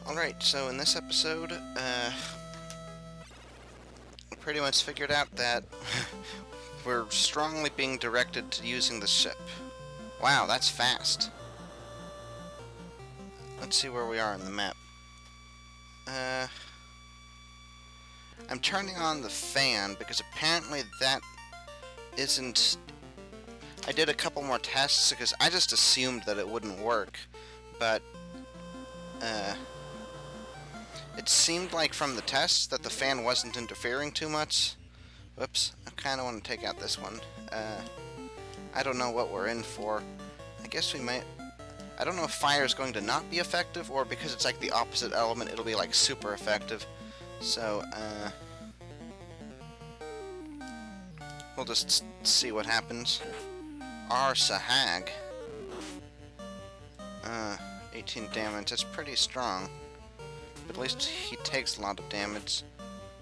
Alright, so in this episode, we pretty much figured out that we're strongly being directed to using the ship. Wow, that's fast. Let's see where we are on the map. I'm turning on the fan because apparently that isn't... I did a couple more tests because I just assumed that it wouldn't work, but it seemed like from the tests that the fan wasn't interfering too much. Whoops, I kind of want to take out this one. I don't know what we're in for. I guess we might... I don't know if fire is going to not be effective, or because it's like the opposite element, it'll be like super effective. So, we'll just see what happens. Sahag. 18 damage, that's pretty strong. But at least he takes a lot of damage.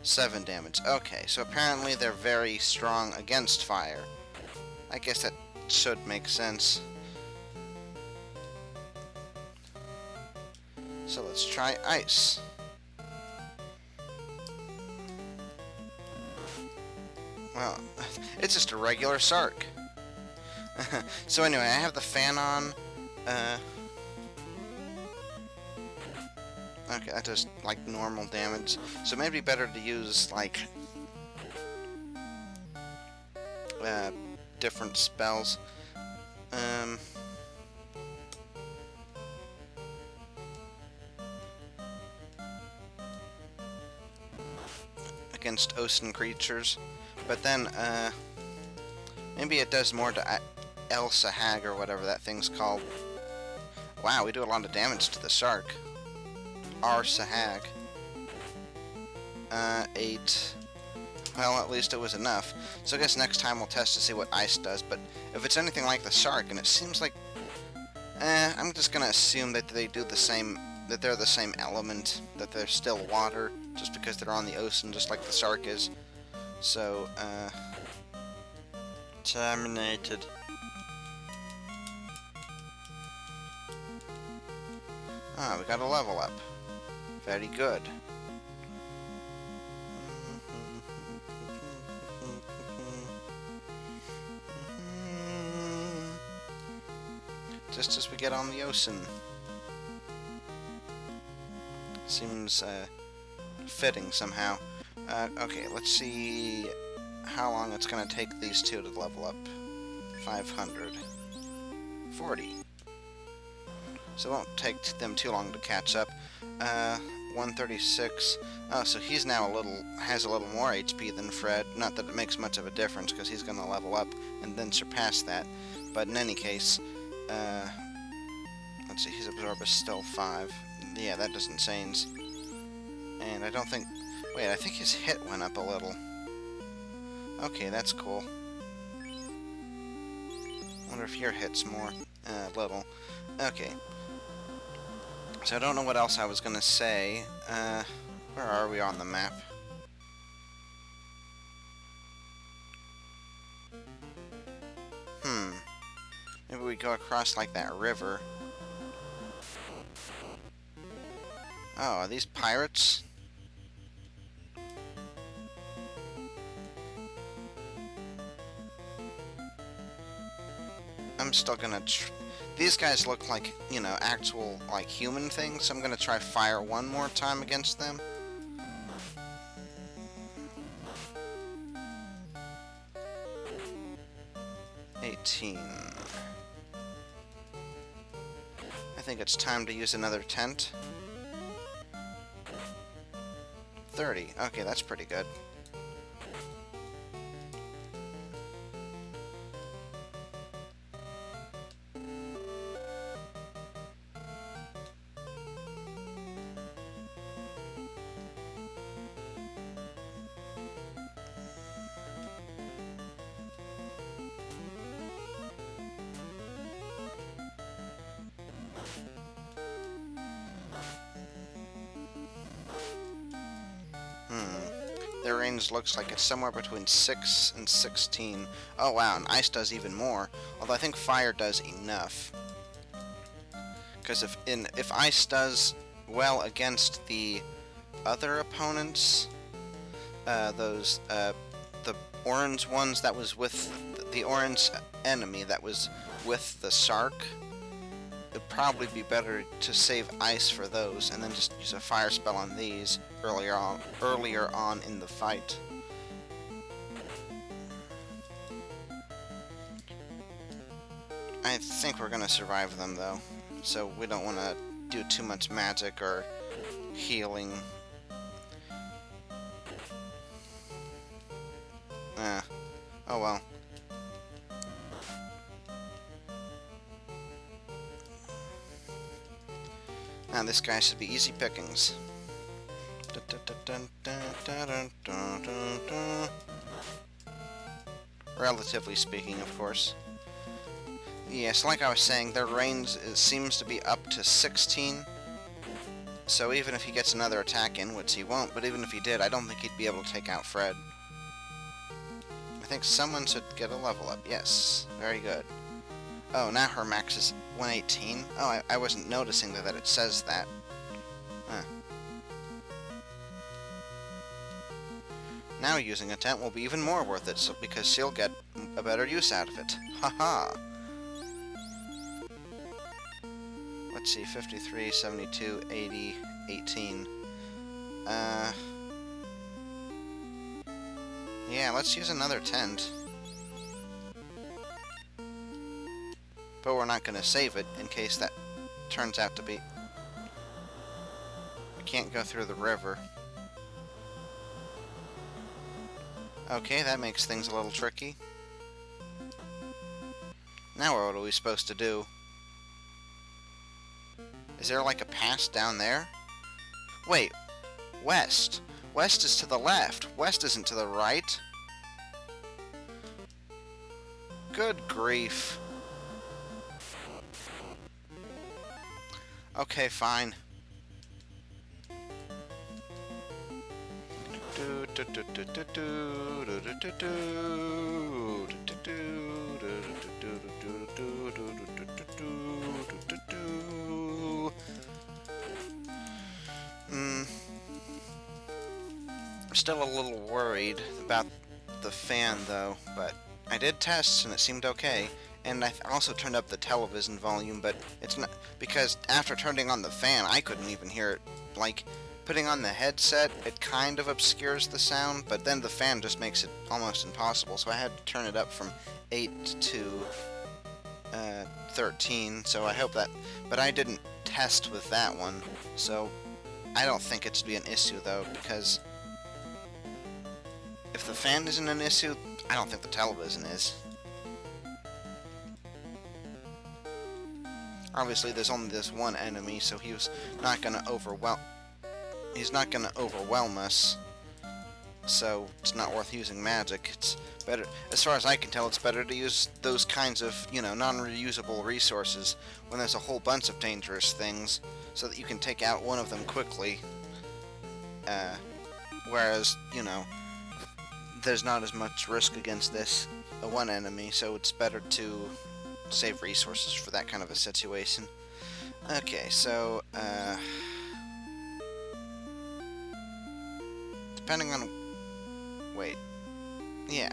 7 damage. Okay, so apparently they're very strong against fire. I guess that should make sense. So let's try ice. Well, it's just a regular Sark. So anyway, I have the fan on. Okay, that does like normal damage. So maybe better to use like different spells. Against ocean creatures, but then maybe it does more to El Sahag or whatever that thing's called. Wow, we do a lot of damage to the Sark. Sahag. 8. Well, at least it was enough. So I guess next time we'll test to see what ice does, but if it's anything like the Sark, and it seems like... I'm just gonna assume that they do the same... that they're the same element, that they're still water, just because they're on the ocean, just like the Sark is. So, terminated. Ah, we got a level up. Very good. Just as we get on the ocean. Seems fitting somehow. Okay, let's see how long it's going to take these two to level up. 500. 40. So it won't take them too long to catch up. 136. Oh, so he's now has a little more HP than Fred. Not that it makes much of a difference, because he's going to level up and then surpass that. But in any case, let's see, his absorb is still 5. Yeah, that doesn't change. And I don't think... Wait, I think his hit went up a little. Okay, that's cool. Wonder if your hit's more. Little. Okay. So I don't know what else I was gonna say. Where are we on the map? Maybe we go across like that river. Oh, are these pirates? I'm still gonna these guys look like, you know, actual, like, human things, so I'm gonna try fire one more time against them. I think it's time to use another tent. 30. Okay, that's pretty good. Their range looks like it's somewhere between 6 and 16. Oh wow, and ice does even more. Although I think fire does enough. Because if ice does well against the other opponents. The orange ones that was with the orange enemy that was with the Sark. It'd probably be better to save ice for those and then just use a fire spell on these earlier on in the fight. I think we're gonna survive them though, so we don't want to do too much magic or healing. Oh well. Now this guy should be easy pickings. Relatively speaking, of course. Yes, like I was saying, their range seems to be up to 16. So even if he gets another attack in, which he won't, but even if he did, I don't think he'd be able to take out Fred. I think someone should get a level up. Yes, very good. Oh, now her max is 118. Oh, I wasn't noticing that it says that. Huh. Now using a tent will be even more worth it, so, because she'll get a better use out of it. Haha! Let's see, 53, 72, 80, 18. Yeah, let's use another tent. But we're not going to save it in case that turns out to be... We can't go through the river. Okay, that makes things a little tricky. Now what are we supposed to do? Is there like a pass down there? Wait, west. West is to the left. West isn't to the right. Good grief. Okay, fine. I'm still a little worried about the fan though, but I did tests and it seemed okay. And I also turned up the television volume, but it's not, because after turning on the fan, I couldn't even hear it. Like, putting on the headset, it kind of obscures the sound, but then the fan just makes it almost impossible, so I had to turn it up from 8 to 13, so I hope that, but I didn't test with that one, so I don't think it should be an issue, though, because if the fan isn't an issue, I don't think the television is. Obviously, there's only this one enemy, so he's not gonna overwhelm us. So it's not worth using magic. It's better, as far as I can tell, it's better to use those kinds of, non-reusable resources when there's a whole bunch of dangerous things, so that you can take out one of them quickly. Whereas, there's not as much risk against this one enemy, so it's better to save resources for that kind of a situation. Okay, so, depending on... Wait. Yeah.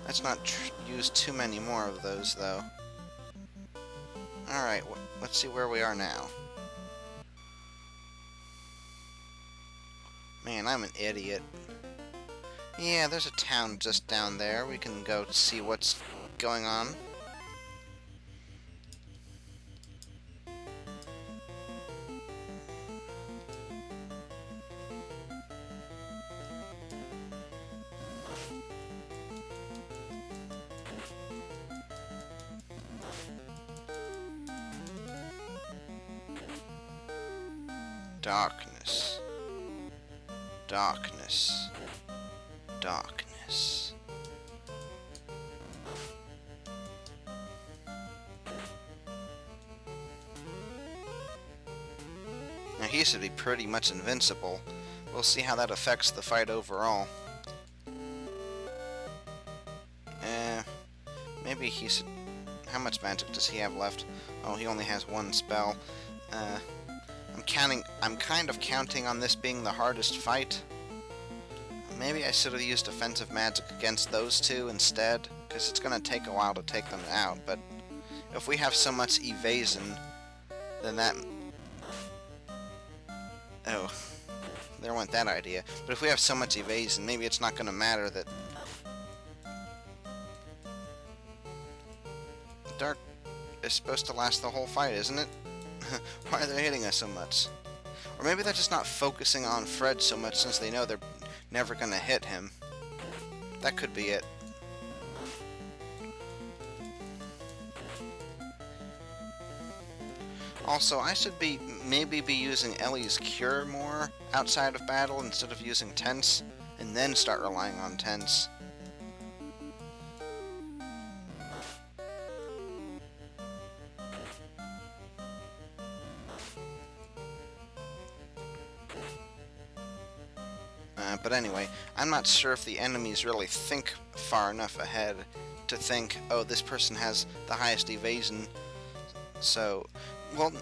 Let's not use too many more of those, though. Alright, let's see where we are now. Man, I'm an idiot. Yeah, there's a town just down there. We can go see what's going on. Darkness. Darkness. Darkness. Now he should be pretty much invincible. We'll see how that affects the fight overall. maybe he should... How much magic does he have left? Oh, he only has one spell. I'm kind of counting on this being the hardest fight. Maybe I should have used offensive magic against those two instead, because it's going to take a while to take them out, but if we have so much evasion, then that... Oh, there went that idea. But if we have so much evasion, maybe it's not going to matter that... Dark is supposed to last the whole fight, isn't it? Why are they hitting us so much? Or maybe they're just not focusing on Fred so much since they know they're never going to hit him. That could be it. Also, I should maybe be using Ellie's Cure more outside of battle instead of using Tense, and then start relying on Tense. But anyway, I'm not sure if the enemies really think far enough ahead to think, oh, this person has the highest evasion. So, well,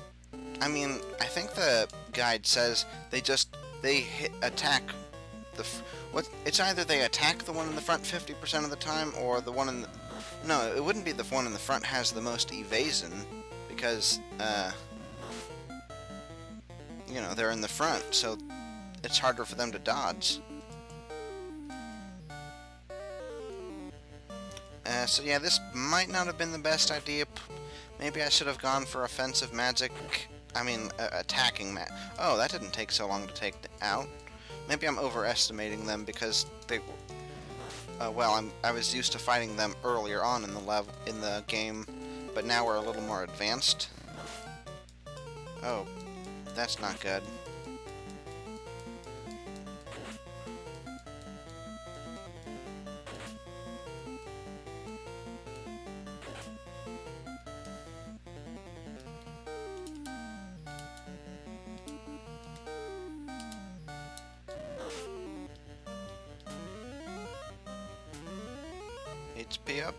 I mean, I think the guide says they attack it's either they attack the one in the front 50% of the time, or the one in the... No, it wouldn't be the one in the front has the most evasion, because, you know, they're in the front, so it's harder for them to dodge. So yeah, this might not have been the best idea. Maybe I should have gone for offensive magic. I mean, attacking Oh, that didn't take so long to take out. Maybe I'm overestimating them because they... well, I was used to fighting them earlier on in the game, but now we're a little more advanced. Oh, that's not good. HP up.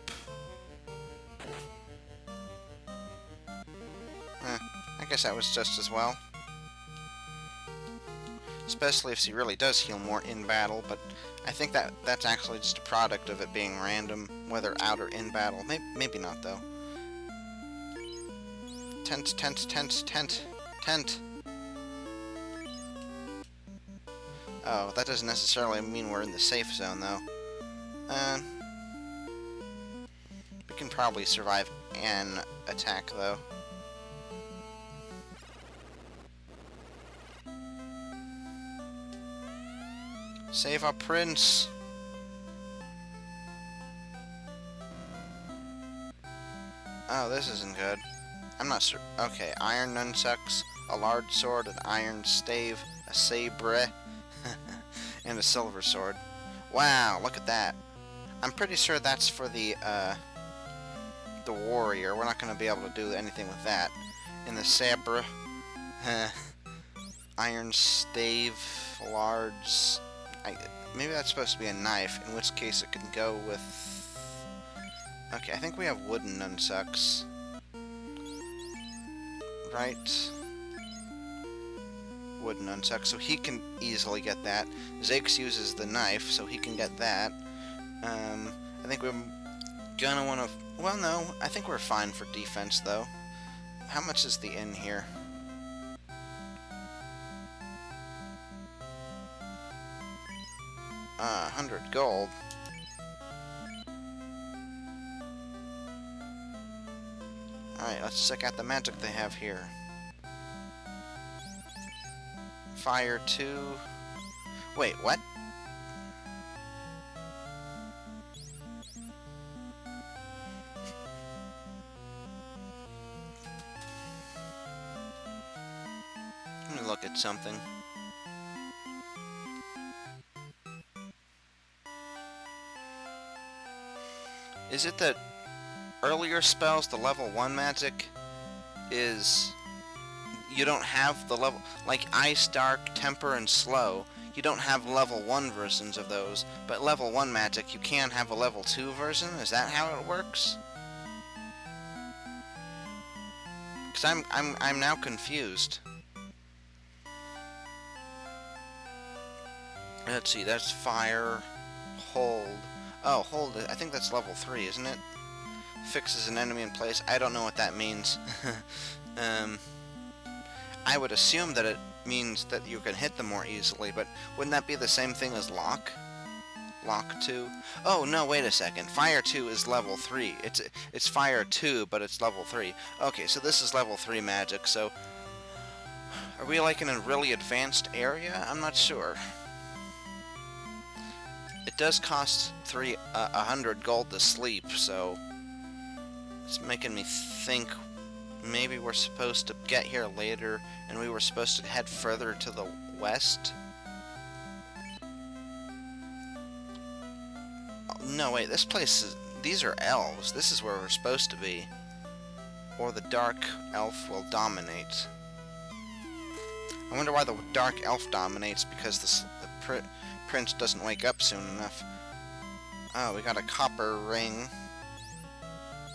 I guess that was just as well. Especially if she really does heal more in battle, but I think that's actually just a product of it being random, whether out or in battle. Maybe not, though. Tent. Oh, that doesn't necessarily mean we're in the safe zone, though. We can probably survive an attack, though. Save our prince! Oh, this isn't good. I'm not sure. Okay, iron nunchucks, a large sword, an iron stave, a sabre, and a silver sword. Wow, look at that. I'm pretty sure that's for the warrior. We're not going to be able to do anything with that. And the sabre, iron stave, large... maybe that's supposed to be a knife, in which case it can go with... Okay, I think we have wooden nunchucks. Right? Wooden nunchucks, so he can easily get that. Zakes uses the knife, so he can get that. I think we're gonna want to... Well, no, I think we're fine for defense, though. How much is the inn here? Ah, 100 gold. Alright, let's check out the magic they have here. Fire 2... Wait, what? Let me look at something. Is it that earlier spells, the level 1 magic, is... You don't have the level... Like Ice, Dark, Temper, and Slow, you don't have level 1 versions of those, but level 1 magic, you can have a level 2 version? Is that how it works? Because I'm now confused. Let's see, that's fire, hold. Oh, hold, I think that's level 3, isn't it? Fixes an enemy in place. I don't know what that means. I would assume that it means that you can hit them more easily, but wouldn't that be the same thing as lock? Lock 2? Oh, no, wait a second. Fire 2 is level 3. It's Fire 2, but it's level 3. Okay, so this is level 3 magic, so... Are we, like, in a really advanced area? I'm not sure. It does cost 100 gold to sleep, so... It's making me think maybe we're supposed to get here later, and we were supposed to head further to the west? No, wait, this place is... These are elves. This is where we're supposed to be. Or the dark elf will dominate. I wonder why the dark elf dominates, because the prince doesn't wake up soon enough. Oh, we got a copper ring.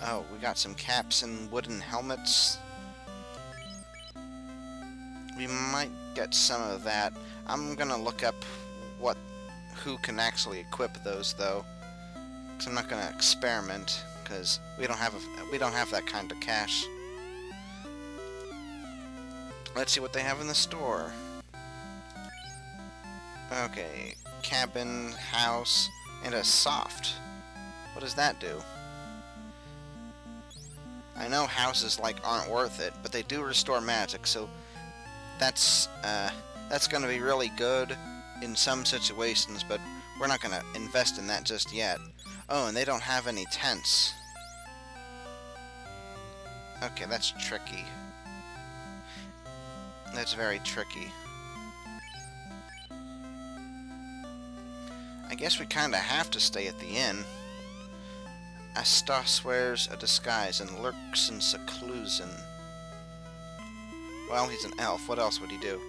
Oh, we got some caps and wooden helmets. We might get some of that. I'm gonna look up who can actually equip those, though. Because I'm not gonna experiment, because we don't have that kind of cash. Let's see what they have in the store. Okay, cabin, house, and a soft. What does that do? I know houses aren't worth it, but they do restore magic, so that's gonna be really good in some situations, but we're not gonna invest in that just yet. Oh, and they don't have any tents. Okay, that's tricky. That's very tricky. I guess we kinda have to stay at the inn. Astos wears a disguise and lurks in seclusion. Well, he's an elf. What else would he do?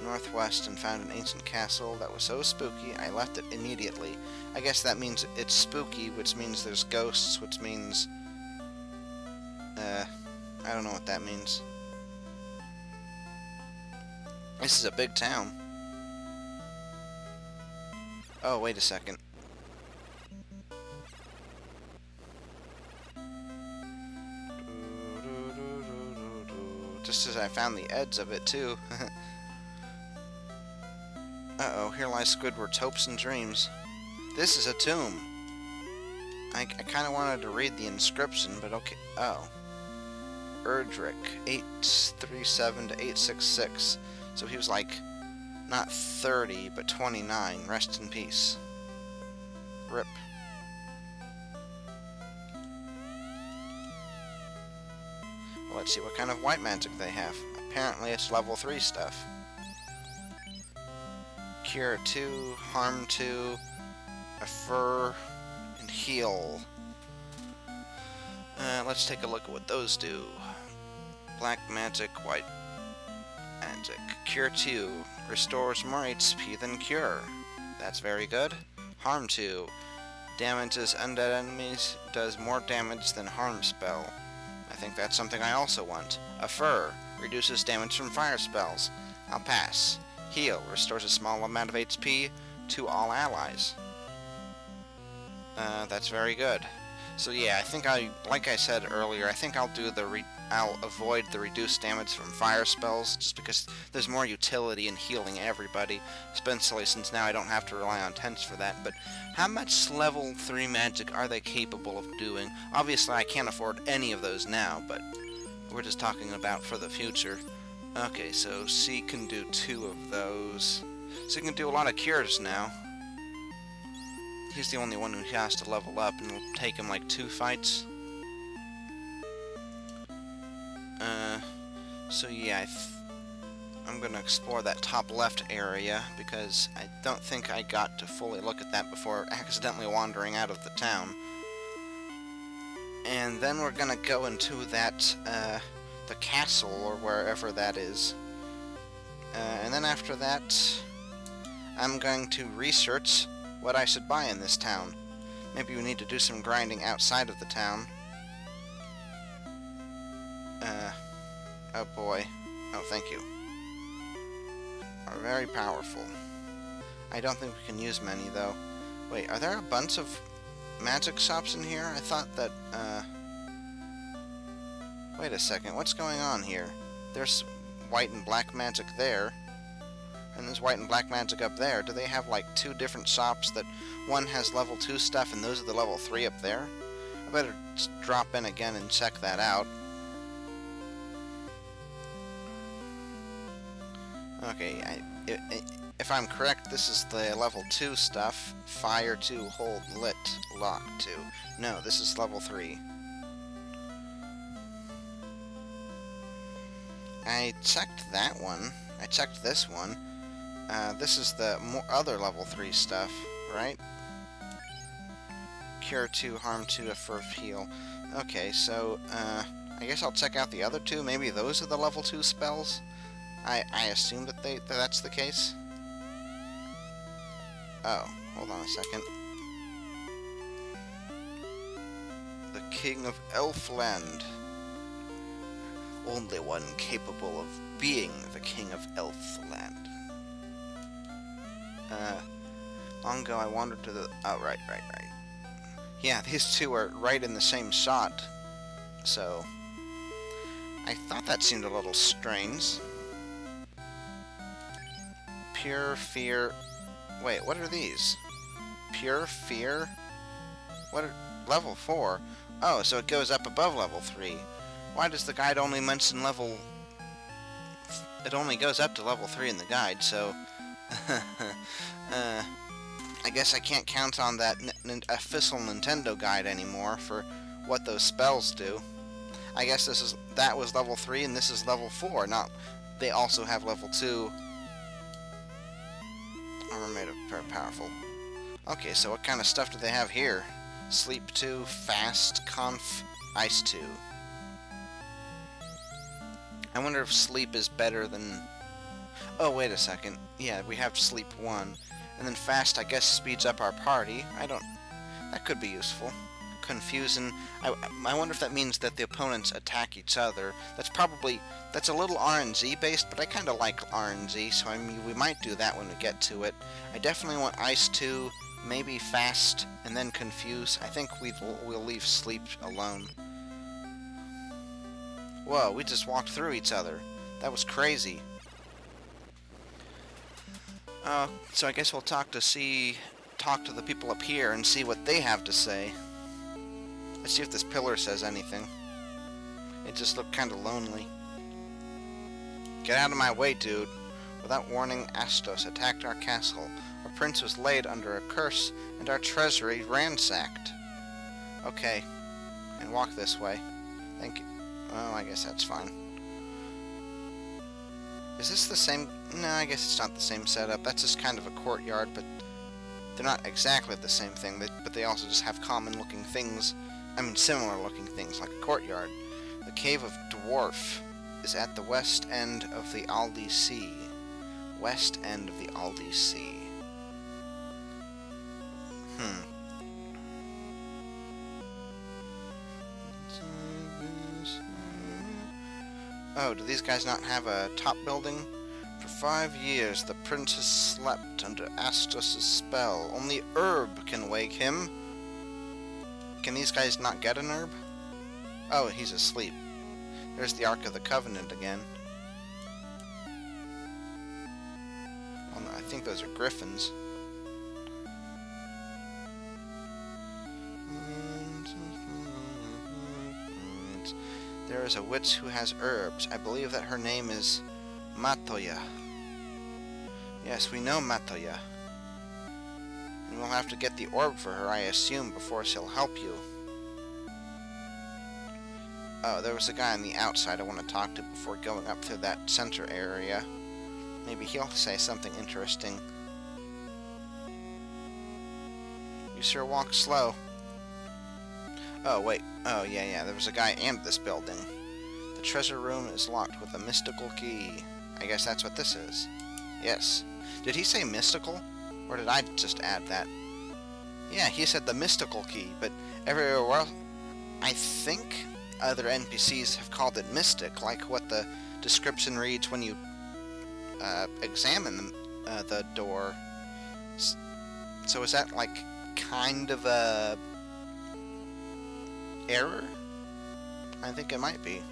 Northwest and found an ancient castle that was so spooky, I left it immediately. I guess that means it's spooky, which means there's ghosts, which means... I don't know what that means. This is a big town. Oh, wait a second. Just as I found the edge of it, too. Uh-oh, here lies Squidward's hopes and dreams. This is a tomb. I kind of wanted to read the inscription, but okay. Oh. Erdrick, 837 to 866. So he was not 30, but 29. Rest in peace. Rip. Well, let's see what kind of white magic they have. Apparently it's level 3 stuff. Cure 2, Harm 2, Affir, and Heal. Let's take a look at what those do. Black magic, white magic. Cure 2 restores more HP than Cure. That's very good. Harm 2 damages undead enemies, does more damage than Harm spell. I think that's something I also want. Affir reduces damage from fire spells. I'll pass. Heal restores a small amount of HP to all allies. That's very good. So yeah, I think like I said earlier, I think I'll avoid the reduced damage from fire spells, just because there's more utility in healing everybody, especially since now I don't have to rely on tents for that. But how much level 3 magic are they capable of doing? Obviously I can't afford any of those now, but we're just talking about for the future. Okay, so C can do 2 of those. So he can do a lot of cures now. He's the only one who has to level up, and it'll take him 2 fights. So yeah, I'm gonna explore that top left area, because I don't think I got to fully look at that before accidentally wandering out of the town. And then we're gonna go into that, the castle, or wherever that is. And then after that, I'm going to research what I should buy in this town. Maybe we need to do some grinding outside of the town. Oh boy. Oh, thank you. Are very powerful. I don't think we can use many, though. Wait, are there a bunch of magic shops in here? I thought that, Wait a second, what's going on here? There's white and black magic there, and there's white and black magic up there. Do they have, like, two different shops that one has level 2 stuff and those are the level 3 up there? I better just drop in again and check that out. Okay, if I'm correct, this is the level 2 stuff. Fire 2, hold, lit, lock 2. No, this is level 3. I checked that one. I checked this one. This is the other level 3 stuff, right? Cure 2, harm 2, affirm, heal. Okay, so, I guess I'll check out the other two. Maybe those are the level 2 spells? I assume that that's the case. Oh, hold on a second. The King of Elfland. Only one capable of being the King of Elfland. Long ago I wandered to the... Oh, right. Yeah, these two are right in the same shot. So... I thought that seemed a little strange. Pure Fear... Wait, what are these? Pure Fear? What are... Level 4? Oh, so it goes up above level 3. Why does the guide only mention level... It only goes up to level 3 in the guide, so... I guess I can't count on that official Nintendo guide anymore for what those spells do. I guess that was level 3 and this is level 4, not... They also have level 2... Armor made of very powerful. Okay, so what kind of stuff do they have here? Sleep 2, Fast, Conf, Ice 2. I wonder if Sleep is better than... Oh, wait a second. Yeah, we have Sleep 1. And then Fast, I guess, speeds up our party. That could be useful. Confusing. I wonder if that means that the opponents attack each other. That's a little RNG based, but I kind of like RNG, so I mean, we might do that when we get to it. I definitely want Ice 2, maybe Fast, and then Confuse. I think we'll leave Sleep alone. Whoa, we just walked through each other. That was crazy. So I guess we'll talk to the people up here and see what they have to say. Let's see if this pillar says anything. It just looked kind of lonely. Get out of my way, dude. Without warning, Astos attacked our castle. Our prince was laid under a curse, and our treasury ransacked. Okay. And walk this way. Thank you. Oh, I guess that's fine. Is this the same... No, I guess it's not the same setup. That's just kind of a courtyard, but they're not exactly the same thing. But they also just have common-looking things. I mean, similar-looking things, like a courtyard. The Cave of Dwarf is at the west end of the Aldi Sea. West end of the Aldi Sea. Oh, do these guys not have a top building? For 5 years, the princess slept under Astos' spell. Only herb can wake him. Can these guys not get an herb? Oh, he's asleep. There's the Ark of the Covenant again. Oh, no, I think those are griffins. There is a witch who has herbs. I believe that her name is Matoya. Yes, we know Matoya. And we'll have to get the orb for her, I assume, before she'll help you. Oh, there was a guy on the outside I want to talk to before going up to that center area. Maybe he'll say something interesting. You sure walk slow. Oh, wait. Oh, yeah, there was a guy in this building. The treasure room is locked with a mystical key. I guess that's what this is. Yes. Did he say mystical? Or did I just add that? Yeah, he said the mystical key, but everywhere else... I think other NPCs have called it mystic, like what the description reads when you examine the door. So is that like kind of a error? I think it might be.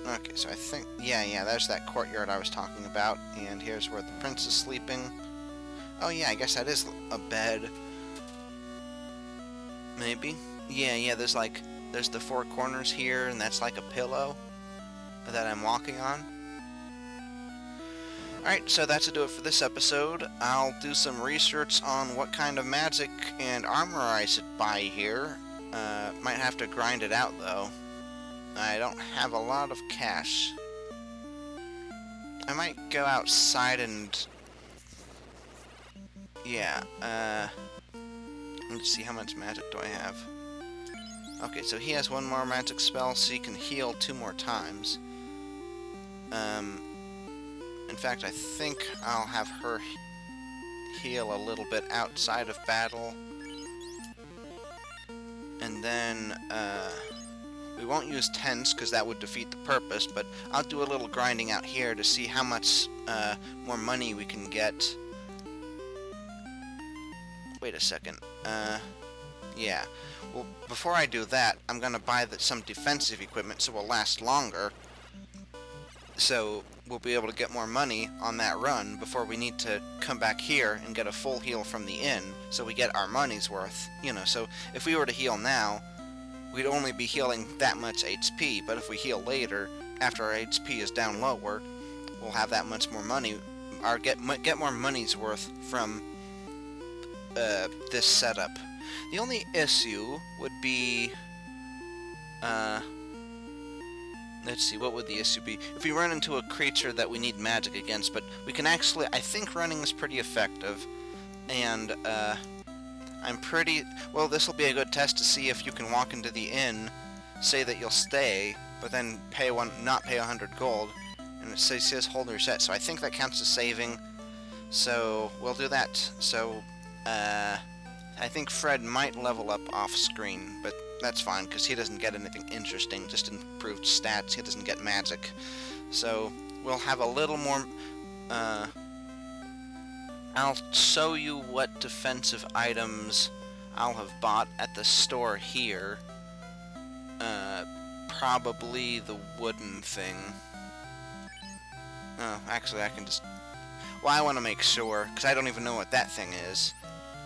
Okay, so I think, yeah, there's that courtyard I was talking about, and here's where the prince is sleeping. Oh yeah, I guess that is a bed. Maybe? Yeah, there's the four corners here, and that's like a pillow that I'm walking on. Alright, so that's to do it for this episode. I'll do some research on what kind of magic and armor I should buy here. Might have to grind it out, though. I don't have a lot of cash. I might go outside and... yeah, let's see, how much magic do I have? Okay, so he has one more magic spell, so he can heal 2 more times. In fact, I think I'll have her heal a little bit outside of battle. And then, we won't use tents, because that would defeat the purpose, but I'll do a little grinding out here to see how much more money we can get. Wait a second. Yeah. Well, before I do that, I'm going to buy some defensive equipment so we'll last longer. So we'll be able to get more money on that run before we need to come back here and get a full heal from the inn, so we get our money's worth. You know, so if we were to heal now, we'd only be healing that much HP, but if we heal later, after our HP is down lower, we'll have that much more money, or get more money's worth from this setup. The only issue would be, let's see, what would the issue be? If we run into a creature that we need magic against, but we can actually, I think running is pretty effective, and, I'm pretty... well, this will be a good test to see if you can walk into the inn, say that you'll stay, but then not pay 100 gold, and it says hold reset, so I think that counts as saving, so we'll do that. So, I think Fred might level up off-screen, but that's fine, because he doesn't get anything interesting, just improved stats, he doesn't get magic. So, we'll have a little more, I'll show you what defensive items I'll have bought at the store here. Probably the wooden thing. Oh, actually I can just... well, I want to make sure, because I don't even know what that thing is.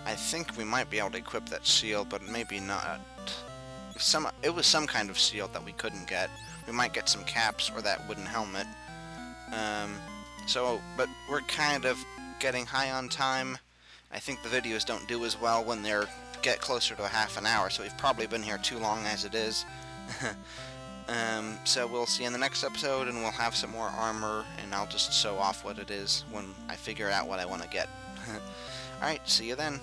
I think we might be able to equip that shield, but maybe not. It was some kind of shield that we couldn't get. We might get some caps or that wooden helmet. But we're kind of getting high on time. I think the videos don't do as well when they're get closer to a half an hour, so we've probably been here too long as it is. So we'll see you in the next episode, and we'll have some more armor, and I'll just show off what it is when I figure out what I want to get. Alright, see you then.